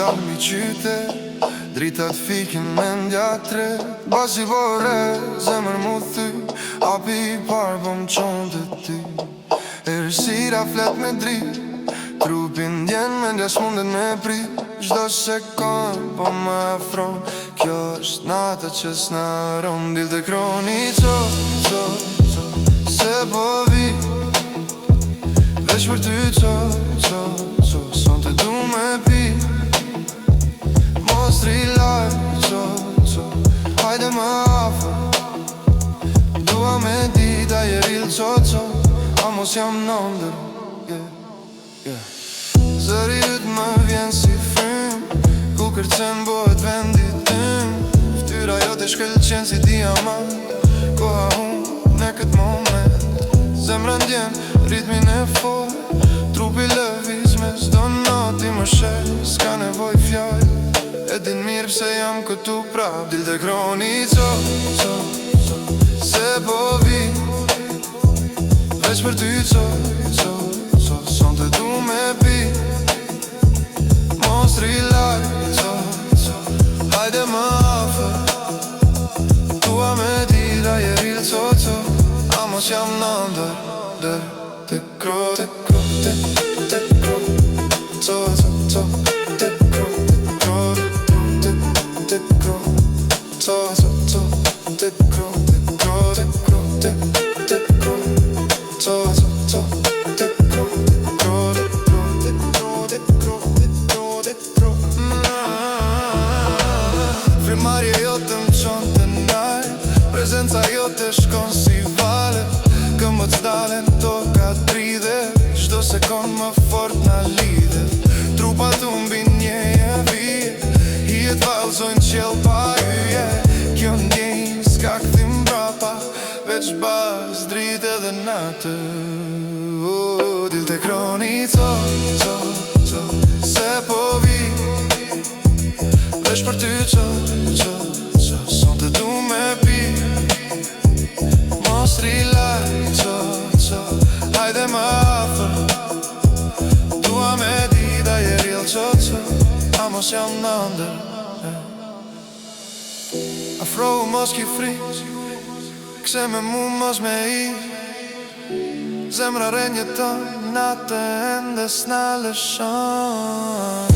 dal mi qytet, dritat fikin me ndjatre. Basi vore, zemër mu thy, api I par po m'qon të ty. Erësira flet me drit, trupin ndjen me ndja s'mundet me prit. Çdo sekond po më afron, kjo është nata që s'naron. Dil të kroni se po vi, veç për ty son të du me pi. Mos trilaj hajde më afër, dua me dita je ril a mos jam nëndër. Zëri yt më vjen si frym, ku kërcen bëhet vendi tim. Ftyra jote shkëlqen si diamant, koha unë në këtë moment. Zemra ndjen ritmin e fort, trupi lëviz me s'do nati më shel. S'ka nevoj fjall, e din mirë pse jam këtu prap. Dil të kroni se po vi, veç për ty son të du me pi. Mos trilaj hajde më afër, dua me dita je ril a mos jam nëndër. Të kro të kro të kro të kro të kro të kro Frimarje jote m'qon të nalt, prezenca jote shkon si valet. Këmbët s'dalen toka t'ridhe, çdo sekond më fort na lidhet. Trupat u mbin njeje vije, hijet valzojnë qell pa hyje. Kjo ndjenjë s'ka kthim mbrapa, veç baz dritë edhe natë. Dil të kroni se po vi, veç për ty son të du me pi. Mos trilaj hajde më afër, dua me dita je ril a mos jam nëndër. Afrohu mos ki frik, kse me mu mos me I. Zemra renjeton, natë ende s'na lëshon.